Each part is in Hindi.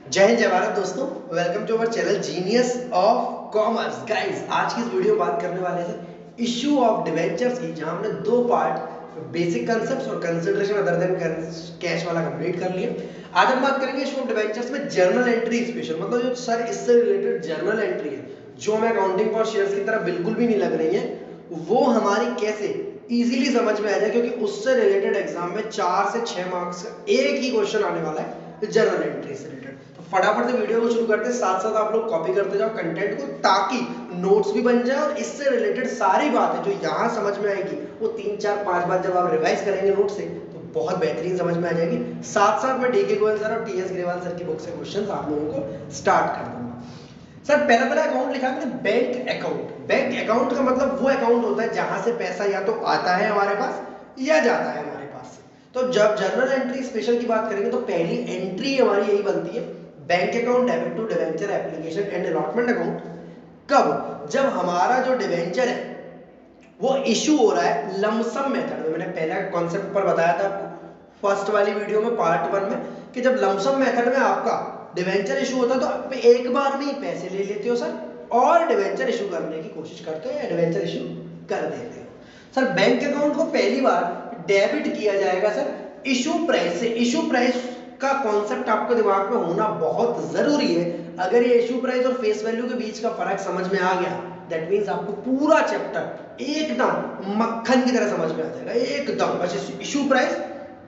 जय हिंद जय भारत दोस्तों, welcome to our channel genius of commerce. Guys, आज की इस वीडियो में बात करने वाले हैं इशू ऑफ डिवेंचर्स की, जहां हमने दो पार्ट बेसिक कांसेप्ट्स और कंसीडरेशन अदर देन कैश वाला कंप्लीट कर लिया। आज हम बात करेंगे इशू ऑफ डिवेंचर्स में जर्नल एंट्री स्पेशल, मतलब जो सर इससे रिलेटेड जर्नल एंट्री है जो हमें अकाउंटिंग फॉर शेयर्स की तरह बिल्कुल भी नहीं लग रही है, वो हमारी कैसे इजीली समझ में आ जाए, क्योंकि उससे रिलेटेड एग्जाम में 4 से 6 मार्क्स का एक ही क्वेश्चन आने वाला है जर्नल एंट्री से रिलेटेड। तो फटाफट से वीडियो को शुरू करते हैं, साथ साथ आप लोग कॉपी करते जाओ कंटेंट को, ताकि नोट्स भी बन जाए और इससे रिलेटेड सारी बातें जो यहाँ समझ में आएगी वो 3 4 5 बार जब आप रिवाइज करेंगे नोट से तो बहुत बेहतरीन समझ में आ जाएगी। साथ साथ में डीके गोयल सर और टीएस ग्रेवाल सर की बुक से क्वेश्चन आप लोगों को स्टार्ट कर दूंगा। सर पहला अकाउंट लिखा है बैंक अकाउंट। बैंक अकाउंट का मतलब वो अकाउंट होता है जहां से पैसा या तो आता है हमारे पास या जाता है हमारे पास से। तो जब जर्नल एंट्री स्पेशल की बात करेंगे तो पहली एंट्री हमारी यही बनती है, bank account debit to debenture application and allotment account. कब? जब हमारा जो डिवेंचर है वो इशू हो रहा है लमसम मेथड में। मैंने पहला कॉन्सेप्ट पर बताया था फर्स्ट वाली वीडियो में पार्ट 1 में कि जब लमसम मेथड में आपका डिवेंचर इशू होता है तो आप एक बार में ही पैसे ले लेते हो सर और डिवेंचर इशू करने की कोशिश करते हो या डिवेंचर इशू कर देते हो। सर बैंक अकाउंट को पहली बार डेबिट किया जाएगा सर इशू प्राइस से। इशू प्राइस का कॉन्सेप्ट आपके दिमाग में होना बहुत जरूरी है। अगर ये इशू प्राइस और फेस वैल्यू के बीच का फर्क समझ में आ गया, दैट मींस आपको पूरा चैप्टर एकदम मक्खन की तरह समझ में आ जाएगा, एकदम। बस इशू प्राइस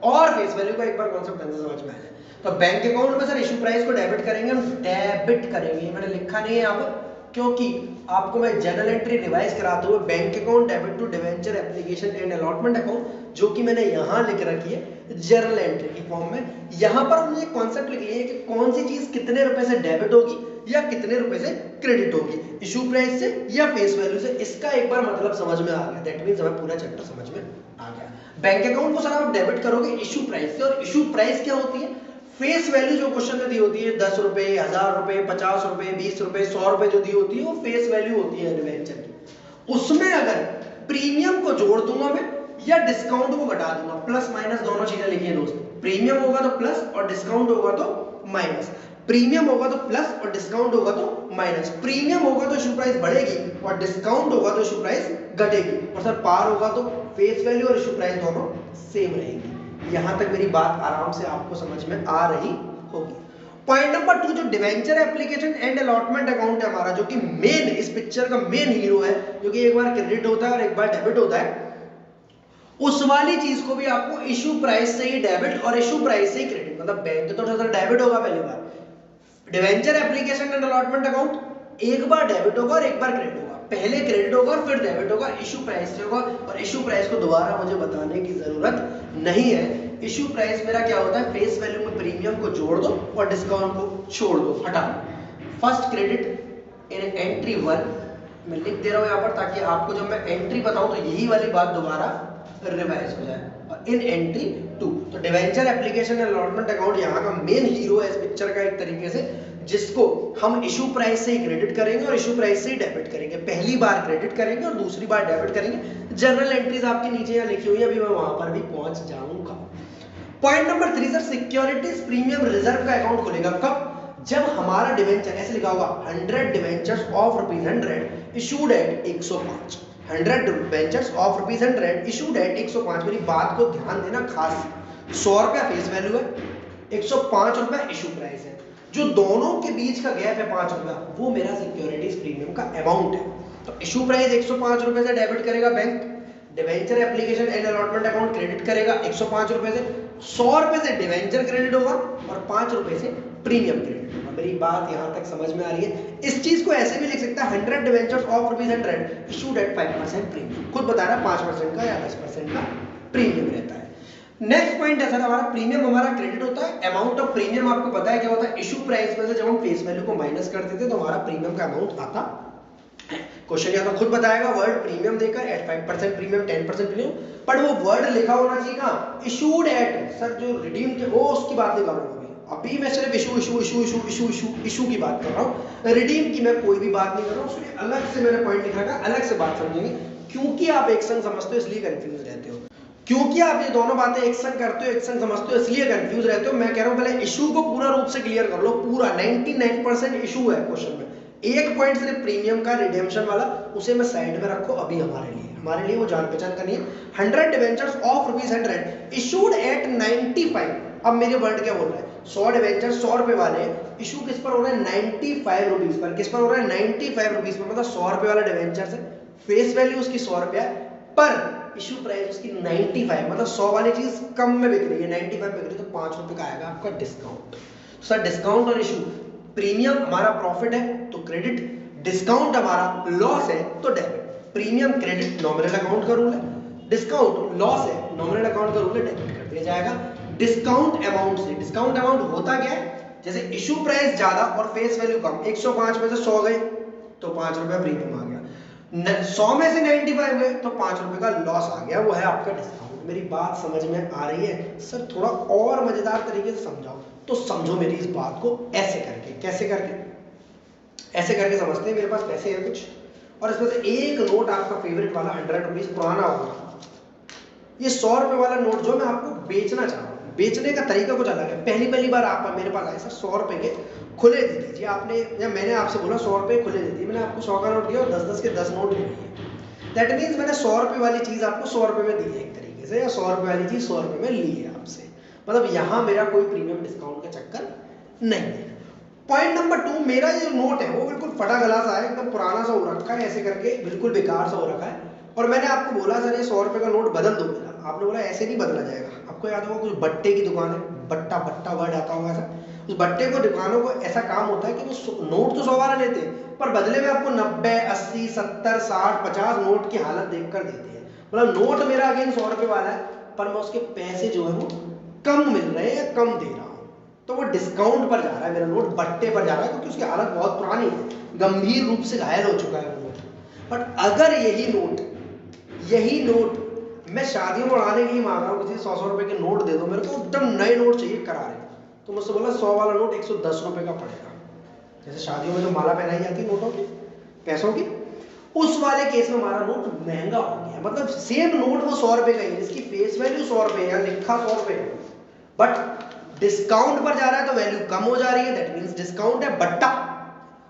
और फेस वैल्यू का एक बार कॉन्सेप्ट समझ में आ जाए तो बैंक अकाउंट में सर इशू प्राइस को डेबिट करेंगे, हम डेबिट करेंगे। मैंने लिखा नहीं है यहाँ पर क्योंकि आपको मैं जनरल एंट्री रिवाइज कराते हुए bank account debit to debenture application and allotment account जो कि मैंने यहाँ लिख रखी है जर्नल एंट्री की फॉर्म में, यहाँ पर हमने एक कॉन्सेप्ट लिख लिया है कि कौन सी चीज कितने रुपए से डेबिट होगी या कितने रुपए से क्रेडिट होगी, इशू प्राइस से या फेस वैल्यू से। इसका एक बार मतलब समझ में आ गया, दैट मींस हमें पूरा चैप्टर समझ में आ गया। बैंक अकाउंट को सर आप डेबिट करोगे इशू प्राइस से, और इशू प्राइस क्या होती है? फेस वैल्यू जो क्वेश्चन में दी होती है 10 रुपए, 1000 रुपए, 50 रुपए, 20 रुपए, 100 रुपए जो दी होती है वो फेस वैल्यू होती है डिवेंचर की। उसमें अगर प्रीमियम को जोड़ दूंगा मैं या डिस्काउंट को घटा दूंगा, प्लस माइनस दोनों चीजें लिखिए दोस्त। प्रीमियम होगा तो प्लस और डिस्काउंट होगा तो माइनस। प्रीमियम होगा तो प्लस और डिस्काउंट होगा तो माइनस। प्रीमियम होगा तो इशू प्राइस बढ़ेगी और डिस्काउंट होगा तो इशू प्राइस घटेगी, और सर पार होगा तो फेस वैल्यू और इशू प्राइस दोनों सेम रहेगी। यहां तक मेरी बात आराम से आपको समझ में आ रही होगी। पॉइंट नंबर 2, जो debenture application and allotment account है हमारा, जो कि मेन इस पिक्चर का मेन हीरो है, जो कि एक बार क्रेडिट होता है और एक बार डेबिट होता है, उस वाली चीज को भी आपको इशू प्राइस से ही डेबिट और इशू प्राइस से ही क्रेडिट, मतलब बैंक तो डेबिट होगा पहली बार, debenture application and allotment account एक बार डेबिट होगा और एक बार क्रेडिट होगा। पहले क्रेडिट होगा और फिर डेबिट होगा, इशू प्राइस से होगा। और इशू प्राइस को दोबारा मुझे बताने की जरूरत नहीं है। इशू प्राइस मेरा क्या होता है? फेस वैल्यू में प्रीमियम को जोड़ दो और डिस्काउंट को छोड़ दो, हटा दो। फर्स्ट क्रेडिट इन एंट्री 1 मैं लिख दे रहा हूं यहां पर, ताकि आपको जब मैं एंट्री बताऊं तो यही वाली बात दोबारा रिवाइज हो जाए। और इन एंट्री 2 तो debenture application and allotment account यहाँ का मेन हीरो है इस पिक्चर का एक तरीके से, जिसको हम इशू प्राइस से ही क्रेडिट करेंगे और इशू प्राइस से ही डेबिट करेंगे। पहली बार क्रेडिट करेंगे और दूसरी बार डेबिट करेंगे। जनरल एंट्रीज आपके नीचे यहाँ लिखी हुई है, अभी मैं वहां पर भी पहुंच जाऊंगा। Point number 3 sir, securities premium reserve का अकाउंट खुलेगा कब? जब हमारा डिवेंचर ऐसे लिखा होगा 100 debentures of ₹100 issued at 105। 100 debentures of ₹100 issued at 105। मेरी बात को ध्यान देना खास, 100 रुपया फेस वैल्यू है, 105 रुपया इशू प्राइस है, जो दोनों के बीच का गैप है 5 रुपया, वो मेरा सिक्योरिटीज प्रीमियम का अमाउंट है। तो इशू प्राइस 105 रुपए से डेबिट करेगा bank, debenture application and allotment account credit करेगा 105 रुपए से, 100 रुपए से डिवेंचर क्रेडिट होगा और 5 रुपए से प्रीमियम क्रेडिट होगा। मेरी बात यहां तक समझ में आ रही है? इस चीज को ऐसे भी लिख सकता है 100 debentures of ₹100 issued at 5% premium. खुद बता रहा है 5% का या 10% का प्रीमियम रहता है। नेक्स्ट पॉइंट है सर हमारा प्रीमियम हमारा क्रेडिट होता है। अमाउंट ऑफ प्रीमियम आपको पता है क्या होता है? इशू प्राइस में से जब हम फेस वैल्यू को माइनस करते थे तो हमारा प्रीमियम का अमाउंट आता है। क्वेश्चन या तो खुद बताएगा वर्ड प्रीमियम देकर एट 5% प्रीमियम 10% प्रीमियम, पर वो वर्ड लिखा होना चाहिए कहां? Issued at. सर जो रिडीम के वो उसकी बात नहीं कर रहा हूं अभी मैं सिर्फ इशू की बात कर रहा हूं। रिडीम की मैं कोई भी बात नहीं कर रहा हूं, उसमें अलग से मैंने पॉइंट लिखा है, अलग से बात समझेंगे, क्योंकि आप एक संग समझते हो इसलिए कंफ्यूज रहते हो। क्योंकि आप ये दोनों बातें एक संग करते हो, एक संग समझते हो, इसलिए कंफ्यूज रहते हो। मैं कह रहा हूं पहले इशू को पूरा रूप से क्लियर कर लो। पूरा 99% इशू है क्वेश्चन में। एक पॉइंट सिर्फ प्रीमियम का रिडेम्पशन वाला, उसे मैं साइड में रखो अभी हमारे लिए वो जान पहचान करनी है। 100 डिवेंचर्स ऑफ ₹100 इशूड एट 95। अब मेरे वर्ड क्या बोल रहा है, 100 डिवेंचर 100 रुपए वाले इशू किस पर हो रहा है, 95 रुपीज पर। किस पर हो रहा है, 95 रुपीज पर। मतलब 100 रुपए वाला डिवेंचर है, फेस वैल्यू उसकी 100 रुपया है, पर इशू प्राइस उसकी 95, मतलब 100 वाली चीज कम में बिक रही है, 95 बिक रही है, तो 5 रुपए का आएगा आपका डिस्काउंट। सर डिस्काउंट और इशू, प्रीमियम हमारा प्रॉफिट है तो क्रेडिट, डिस्काउंट हमारा लॉस है तो debit. Premium credit nominal account का रूल है, डिस्काउंट लॉस है नॉमिनल अकाउंट का रूल है, डेबिट कर दिया जाएगा डिस्काउंट अमाउंट से। डिस्काउंट अमाउंट होता क्या है, जैसे इशू प्राइस ज्यादा और फेस वैल्यू कम, 105 में से 100 गए तो 5 रुपया प्रीमियम आ गया, 100 में से 95 गए तो 5 रुपए का लॉस आ गया, वो है आपका डिस्काउंट। मेरी बात समझ में आ रही है? सर थोड़ा और मजेदार तरीके से समझाओ, तो समझो मेरी इस बात को ऐसे करके। कैसे करके? ऐसे करके समझते हैं। मेरे पास पैसे हैं कुछ, और इसमें से एक नोट आपका फेवरेट वाला 100 रुपीज पुराना होगा, ये 100 रुपए वाला नोट जो मैं आपको बेचना चाह रहा हूँ। बेचने का तरीका कुछ अलग है। पहली बार आप मेरे पास आए, सर 100 रुपए के खुले दे दीजिए। आपने या मैंने आपसे बोला 100 रुपए खुले दे दिए, मैंने आपको 100 का नोट दिया और 10-10 के 10 नोट ले लिए। दैट मीन्स मैंने 100 रुपए वाली चीज आपको 100 रुपए में दी है एक तरीके से, या 100 रुपए वाली चीज 100 रुपए में ली है आपसे। मतलब यहाँ मेरा कोई प्रीमियम डिस्काउंट का चक्कर नहीं है। पॉइंट नंबर 2, मेरा ये नोट है वो बिल्कुल फटा गला सा है, एकदम पुराना सा हो रखा है, ऐसे करके बिल्कुल बेकार सा हो रखा है। और मैंने आपको बोला सर ये 100 रुपए का नोट बदल दो मेरा। आपने बोला ऐसे नहीं बदला जाएगा। आपको याद होगा कुछ बट्टे की दुकान है, बट्टा वर्ड आता होगा ऐसा। उस बट्टे को दुकानों को ऐसा काम होता है कि वो नोट तो 100 वाला लेते हैं, पर बदले में आपको 90, 80, 70, 60, 50 नोट की हालत देखकर देते हैं। मतलब नोट मेरा अगेन 100 रुपए वाला है, पर मैं उसके पैसे जो है वो कम मिल रहे हैं या कम दे रहा हूं, तो वो डिस्काउंट पर जा रहा है। मेरा नोट बट्टे पर जा रहा है, क्योंकि उसकी हालत बहुत पुरानी है, गंभीर रूप से घायल हो चुका है वो नोट। बट अगर यही नोट मैं शादियों में उड़ाने के लिए मांग रहा हूँ, किसी 100 रुपए के नोट दे दो मेरे को, एकदम नए नोट चाहिए करारे, तो मुझसे बोला 100 वाला नोट 110 रुपए का पड़ेगा। जैसे शादियों में जो माला पहनाई जाती है नोटों की, पैसों की, उस वाले केस में हमारा नोट महंगा हो गया। मतलब सेम नोट वो 100 रुपए का ही है, इसकी फेस वैल्यू 100 रुपए है, लिखा 100 रुपए है, बट डिस्काउंट पर जा रहा है तो वैल्यू कम हो जा रही है। दैट मींस डिस्काउंट है बट्टा।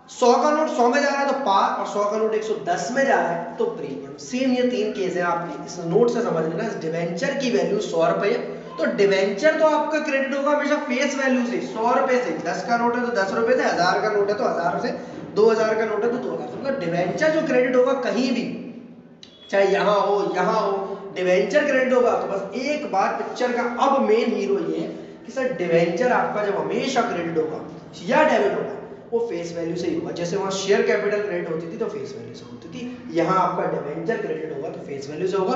100 का नोट 100 में जा रहा है तो पार, और 100 का नोट 110 में जा रहा है तो प्रीमियम। सेम ये तीन केस है आपके, इस नोट से समझ लेना। इस डिवेंचर की वैल्यू 100 रुपए है, तो डिवेंचर तो आपका क्रेडिट होगा हमेशा फेस वैल्यू से, 100 रुपए से। 10 का नोट है तो 10 रुपए से, 1000 का नोट है तो 1000 से, 2000 का नोट है तो 2000 से। मतलब डिवेंचर जो क्रेडिट होगा कहीं भी, चाहे यहाँ हो, डिवेंचर क्रेडिट होगा। तो बस एक बार पिक्चर का अब मेन हीरो ये है कि सर डिवेंचर आपका जब हमेशा क्रेडिट होगा या डेबिट होगा, वो फेस वैल्यू से ही होगा। जैसे वहां शेयर कैपिटल क्रेडिट होती थी तो फेस वैल्यू से होती थी, यहाँ आपका डिवेंचर क्रेडिट होगा तो फेस वैल्यू से होगा।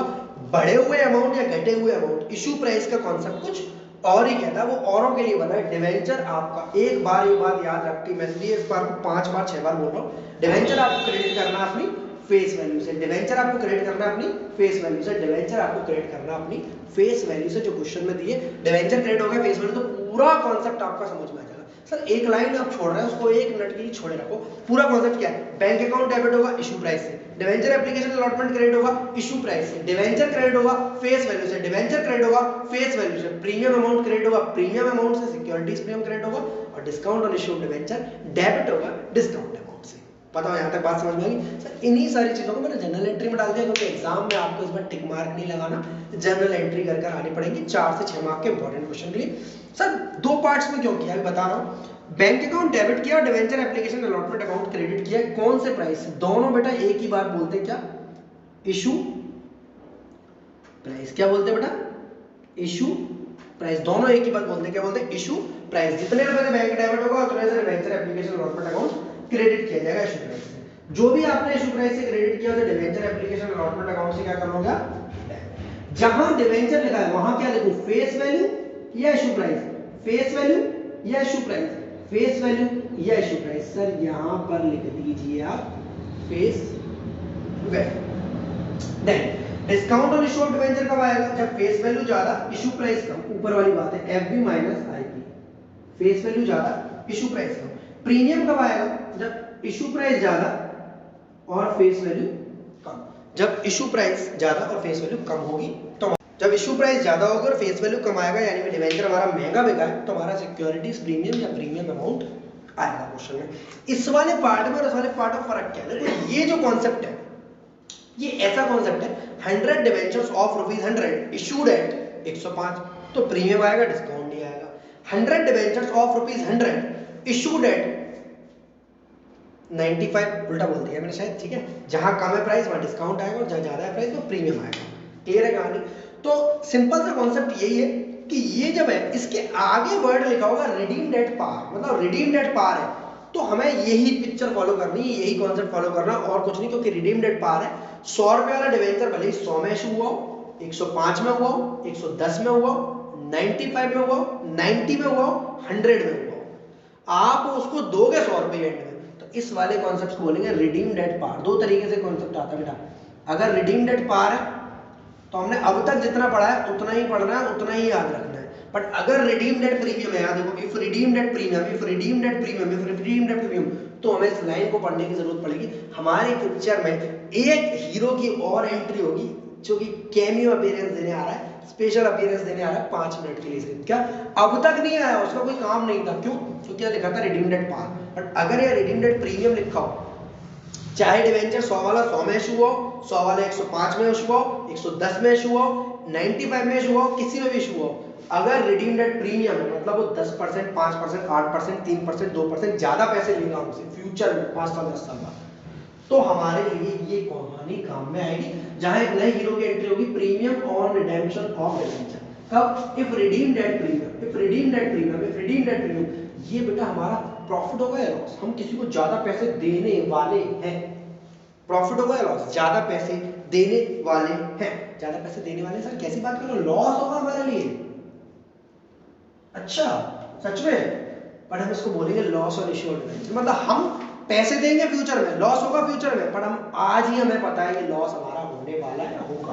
बढ़े हुए अमाउंट या घटे हुए अमाउंट, इशू प्राइस का कॉन्सेप्ट कुछ और ही कहता है, वो औरों के लिए बना है। डिवेंचर आपका, एक बार ये बात याद रखती, मैं इसलिए इस बार को 5 बार 6 बार बोल रहा हूँ। डिवेंचर आपको क्रेडिट करना अपनी फेस वैल्यू से, डिवेंचर आपको क्रेडिट करना अपनी फेस वैल्यू से, डिवेंचर आपको क्रेडिट करना अपनी फेस वैल्यू से। जो क्वेश्चन में दिए डिवेंचर क्रेडिट हो गया फेस वैल्यू, तो पूरा कॉन्सेप्ट आपका समझ में आ जाएगा। सर एक लाइन आप छोड़ रहे हैं, उसको 1 मिनट के लिए छोड़े रखो। पूरा कॉन्सेप्ट क्या है, बैंक अकाउंट डेबिट होगा इशू प्राइस से, डिवेंचर एप्लीकेशन अलॉटमेंट क्रेडिट होगा इशू प्राइस से, डिवेंचर क्रेडिट होगा फेस वैल्यू से, डिवेंचर क्रेडिट होगा फेस वैल्यू से, प्रीमियम अमाउंट क्रेडिट होगा प्रीमियम अमाउंट से, सिक्योरिटीज प्रीमियम क्रेडिट होगा, और discount on issue debenture debit होगा डिस्काउंट अमाउंट से। पता हो यहाँ तक बात समझ में आई? सर इन्हीं सारी चीजों को मैंने जनरल एंट्री में डाल दिया, क्योंकि एग्जाम में आपको इस बार टिक मार्क नहीं लगाना, जनरल एंट्री कर आनी पड़ेगी 4 से 6 मार्क के इंपॉर्टेंट क्वेश्चन के लिए। सर 2 पार्ट्स में क्यों किया है बता रहा हूँ। बैंक अकाउंट डेबिट किया और debenture application allotment account credit किया, कौन से प्राइस से? दोनों बेटा एक ही बात बोलते हैं, क्या? Issue price. क्या बोलते हैं बेटा? Issue price. दोनों एक ही बात बोलते हैं, क्या बोलते हैं? Issue price. जितने रुपए से बैंक डेबिट होगा उतने से debenture application allotment account credit किया जाएगा इशू प्राइस से। जो भी आपने इशू प्राइस से क्रेडिट किया तो डिवेंचर एप्लीकेशन अलॉटमेंट अकाउंट से क्या करोगे? जहां डिवेंचर लिखा है वहां क्या लिखूं? फेस वैल्यू या इशू प्राइस? फेस वैल्यू या इशू प्राइस? फेस वैल्यू या इशू प्राइस? सर यहां पर लिख दीजिए आप face value. Then discount on issue of debenture कब आएगा? जब फेस वैल्यू ज्यादा इशू प्राइस कम। ऊपर वाली बात है FB minus IP, face value ज्यादा इशू प्राइस कम। प्रीमियम कब आएगा? जब इशू प्राइस ज्यादा और फेस वैल्यू कम। जब इशू प्राइस ज्यादा और फेस वैल्यू कम होगी तो जब इशू प्राइस ज्यादा होगा और फेस वैल्यू कम आएगा, यानी डिवेंचर हमारा महंगा बिका है, तो हमारा सिक्योरिटीज प्रीमियम या प्रीमियम अमाउंट आएगा क्वेश्चन में। इस वाले पार्ट में और इस वाले पार्ट में फर्क क्या है? देखो ये जो कॉन्सेप्ट है, ये ऐसा कॉन्सेप्ट है, 100 डिवेंचर्स ऑफ ₹100 इशूड एट 105, तो प्रीमियम आएगा, डिस्काउंट नहीं आएगा। 100 डिवेंचर्स ऑफ ₹100 इशूड एट 95, उल्टा बोल दिया मैंने शायद, ठीक है, जहां कम है प्राइस वहां डिस्काउंट आएगा और जहां ज्यादा है प्राइस वो प्रीमियम आएगा। क्लियर है कहानी? तो सिंपल सा कॉन्सेप्ट यही है कि ये जब है इसके आगे वर्ड लिखा होगा रिडीम्ड एट पार, मतलब रिडीम्ड एट पार है, तो हमें यही पिक्चर फॉलो करनी है, यही कॉन्सेप्ट फॉलो करना और कुछ नहीं, क्योंकि रिडीम्ड एट पार है। 100 रुपए वाला डिवेंचर भले ही 100 में इशू हुआ हो, 105 में हुआ हो, 110 में हुआ हो, 95 में हुआ हो, 90 में हुआ हो, 100 में हुआ हो, आप उसको दोगे 100 रुपए एंड में। तो इस वाले कॉन्सेप्ट को बोलेंगे रिडीम्ड एट पार। दो तरीके से कॉन्सेप्ट आता है बेटा। अगर रिडीम्ड एट पार है तो हमने अब तक जितना पढ़ा है उतना ही पढ़ना है, उतना ही याद रखना है। बट अगर रिडीम्ड एट प्रीमियम है, याद देखो, if redeemed at premium, if redeemed at premium, if redeemed at premium, तो हमें इस लाइन को पढ़ने की जरूरत पड़ेगी। हमारे पिक्चर में एक हीरो की और एंट्री होगी जो कि कैमियो अपीयरेंस देने आ रहा है, स्पेशल अपीयरेंस देने आ रहा है 5 मिनट के लिए सिर्फ। क्या अब तक नहीं आया, उसका कोई काम नहीं था, क्यों? क्योंकि यह लिखा था रिडीम्ड एट पार। बट अगर यह रिडीम्ड एट प्रीमियम लिखा हो, चाहे डिवेंचर 100 वाला 100 में इशू हो, 100 वाला 105 में इशू हो, 110 में इशू हो, 95 में इशू हो, किसी में भी इशू हो, अगर रिडीम्ड एट प्रीमियम है मतलब वो 10%, 5%, 8%, 3%, 2% ज्यादा पैसे लेगा हमसे फ्यूचर में 5 साल 10 साल बाद, तो हमारे लिए ये कहानी काम में आएगी। जहां एक नए हीरो की एंट्री होगी, premium on redemption of debenture. कब? If redeemed at premium, if redeemed at premium, if redeemed at premium. ये बेटा हमारा प्रॉफिट होगा या लॉस? हम किसी को ज्यादा पैसे देने वाले हैं, प्रॉफिट होगा या लॉस? ज्यादा पैसे देने वाले हैं, ज्यादा पैसे देने वाले। सर कैसी बात कर रहे हो, लॉस होगा हमारे लिए? अच्छा सच में? पर हम इसको बोलेंगे लॉस और इश्यू, मतलब हम पैसे देंगे फ्यूचर में, लॉस होगा फ्यूचर में, पर हम आज ही हमें पता है कि लॉस हमारा होने वाला है या होगा,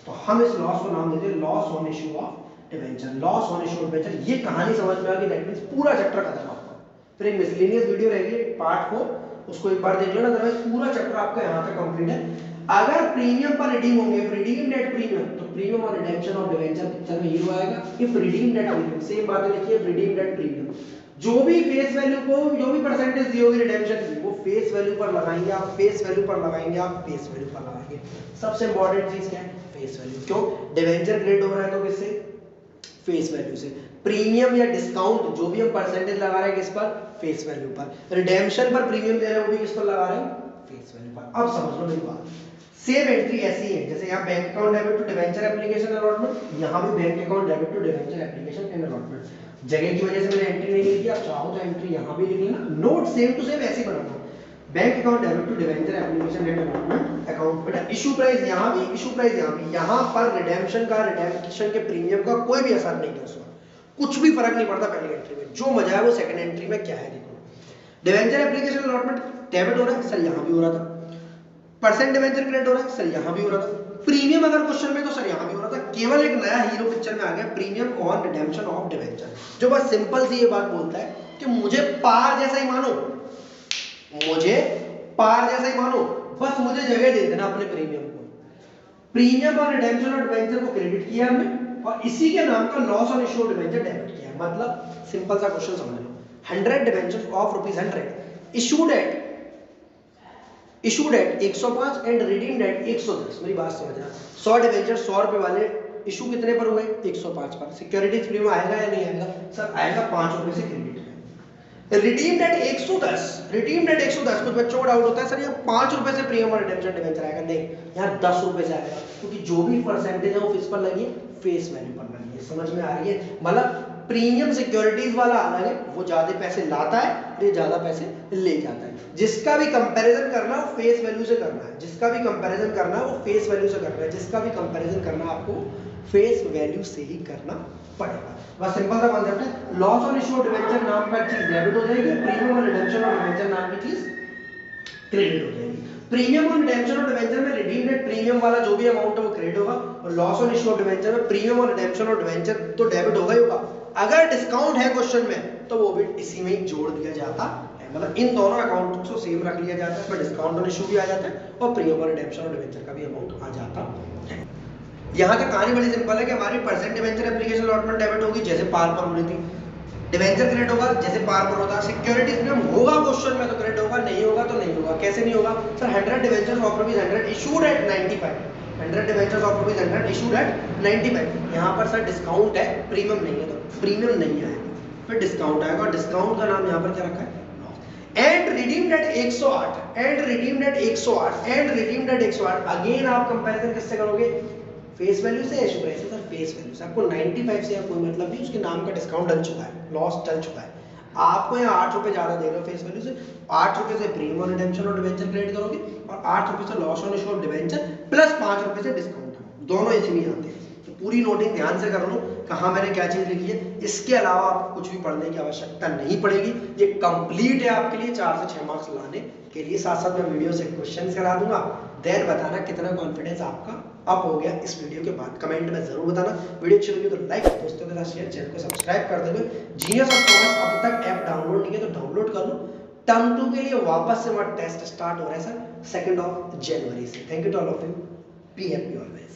तो हम इस लॉस को नाम देते हैं loss on issue of debenture. Loss on issue of debenture, ये कहानी समझ में आ गई, दैट मींस पूरा चैप्टर खत्म आपका। फिर एक मिसलेनियस वीडियो रहेगी पार्ट 4, उसको एक बार देख लेना, अदरवाइज पूरा चैप्टर आपका यहां तक कंप्लीट है। अगर प्रीमियम पर रिडीम होंगे, रिडीम्ड एट प्रीमियम, तो प्रीमियम और रिडेम्पशन ऑफ डिवेंचर पिक्चर में हीरो आएगा। If redeemed at premium, same बात लिखिए, रिडीम्ड एट प्रीमियम, जो भी फेस वैल्यू को, जो भी परसेंटेज दी होगी रिडेम्पशन की, वो फेस वैल्यू पर लगाएंगे आप, फेस वैल्यू पर लगाएंगे आप, फेस वैल्यू पर लगाएंगे। सबसे इंपॉर्टेंट चीज क्या है? Face value. क्यों? डिवेंचर ग्रेड हो रहा है तो किससे? फेस वैल्यू से। प्रीमियम या डिस्काउंट जो भी हम परसेंटेज लगा रहे हैं किस पर? फेस वैल्यू पर। रिडेम्पशन पर प्रीमियम दे रहे हैं वो भी किस पर लगा रहे हैं? फेस वैल्यू पर। अब समझ लो मेरी बात। सेम एंट्री ऐसी है जैसे यहाँ bank account debit to debenture application allotment, यहाँ भी bank account debit to debenture application and allotment. जगह की वजह से मैंने एंट्री नहीं लिखी, आप चाहो तो एंट्री यहाँ भी लिख लेना, नोट सेम टू सेम ऐसे ही बनाना। Bank account debit to debenture application and allotment account, बेटा इशू प्राइस यहाँ भी, इशू प्राइस यहाँ भी, यहाँ पर रिडेम्पशन का, रिडेम्पशन के प्रीमियम का कोई भी असर नहीं है उसमें, कुछ भी फर्क नहीं पड़ता पहली एंट्री में। जो मजा है वो सेकंड एंट्री में क्या है देखो। डिवेंचर एप्लीकेशन अलॉटमेंट डेबिट हो रहा है सर, यहाँ भी हो रहा था। परसेंट डिवेंचर क्रेडिट हो रहा है सर, यहाँ भी हो रहा था। प्रीमियम अगर क्वेश्चन में तो सर यहाँ भी हो रहा था। केवल एक नया हीरो पिक्चर में आ गया, premium on redemption of debenture, जो बस सिंपल सी ये बात बोलता है कि मुझे पार जैसा ही मानो, मुझे पार जैसा ही मानो, बस मुझे जगह दे देना अपने प्रीमियम को। प्रीमियम और रिडेम्पशन ऑफ डिवेंचर को क्रेडिट किया हमने और इसी के नाम का loss on issue of debenture debit किया। मतलब सिंपल सा क्वेश्चन समझ लो, 100 debentures of ₹100 issued at 105 and redeemed eight 110। मेरी बात समझना, 100 डिवेंचर 100 रुपए वाले इशू कितने पर हुए? 105 पर। सिक्योरिटीज प्रीमियम आएगा या नहीं आएगा? सर आएगा, 5 रुपए से क्रेडिट है। Redeemed eight 110, redeemed eight 110। कुछ बच्चों को डाउट होता है सर यहाँ 5 रुपए से प्रीमियम और रिडेम्पशन डिवेंचर आएगा, नहीं, यहाँ 10 रुपए से आएगा, क्योंकि जो भी परसेंटेज है वो किस पर लगी है? फेस वैल्यू पर लगी है। समझ में आ रही है? मतलब प्रीमियम सिक्योरिटीज वाला अलग है, वो ज्यादा पैसे लाता है और ये ज्यादा पैसे ले जाता है। जिसका भी कंपैरिजन करना है वो फेस वैल्यू से करना है, जिसका भी कंपैरिजन करना है वो फेस वैल्यू से करना है, जिसका भी कंपैरिजन करना है आपको फेस वैल्यू से ही करना पड़ेगा। बस सिंपल सा कॉन्सेप्ट है। Loss on issue of debenture नाम का चीज डेबिट हो जाएगी, प्रीमियम और रिडेम्पशन ऑफ डिवेंचर नाम की चीज क्रेडिट हो जाएगी। प्रीमियम और रिडेम्पशन ऑफ डिवेंचर में रिडीम्ड एट प्रीमियम वाला जो भी अमाउंट है वो क्रेडिट होगा, और loss on issue of debenture में प्रीमियम और रिडेम्पशन ऑफ डिवेंचर तो डेबिट होगा ही होगा। अगर डिस्काउंट है क्वेश्चन में तो वो भी इसी में ही जोड़ दिया जाता है, मतलब इन दोनों अकाउंट को सेम रख लिया जाता है, पर डिस्काउंट ऑन इशू भी आ जाता है और प्रीमियम और रिडेम्पशन ऑफ डिवेंचर का भी अमाउंट आ जाता है। यहाँ का कहानी बड़ी सिंपल है कि हमारी percent debenture application allotment debit होगी जैसे पार पर होनी थी, डिवेंचर क्रेडिट होगा जैसे पार पर होता, सिक्योरिटीज प्रीमियम होगा क्वेश्चन में तो क्रेडिट होगा, नहीं होगा तो नहीं होगा। कैसे नहीं होगा sir? 100 debentures of ₹100 issued at 95, 100 debentures of ₹100 issued at 95। यहाँ पर सर डिस्काउंट है, प्रीमियम नहीं है, तो प्रीमियम नहीं आएगा, फिर डिस्काउंट आएगा, और डिस्काउंट का नाम यहाँ पर क्या रखा है? And redeemed eight 108, and redeemed eight 108, and redeemed eight 108। Again आप कंपैरिजन किससे करोगे? फेस वैल्यू से, इशू प्राइस से। सर फेस वैल्यू से आपको 95 से कोई मतलब नहीं, उसके नाम का डिस्काउंट डल चुका है, लॉस चल चुका है। आपको यहाँ 8 रुपए ज्यादा दे रहे हो फेस वैल्यू से, 8 रुपए से प्रीमियम ऑन रिडेम्पशन और डिवेंचर क्रेडिट करोगे, और 8 रुपए से loss on issue of debenture plus 5 रुपए से डिस्काउंट, दोनों इसी में आते हैं। तो पूरी नोटिंग ध्यान से कर लो कहाँ मैंने क्या चीज लिखी है। इसके अलावा आपको कुछ भी पढ़ने की आवश्यकता नहीं पड़ेगी, ये कंप्लीट है आपके लिए 4 से 6 मार्क्स लाने के लिए। साथ साथ मैं वीडियो से क्वेश्चन करा दूंगा, देन बताना कितना कॉन्फिडेंस आपका अप हो गया इस वीडियो के बाद, कमेंट में जरूर बताना। वीडियो अच्छी लगी तो लाइक, दोस्तों के साथ शेयर, चैनल को सब्सक्राइब कर देना। जीनियस ऑफ कॉमर्स अब तक ऐप डाउनलोड नहीं है तो डाउनलोड कर लो। टर्म 2 के लिए वापस से हमारा टेस्ट स्टार्ट हो रहा है सर 2 जनवरी से। Thank you to all of you, be happy always.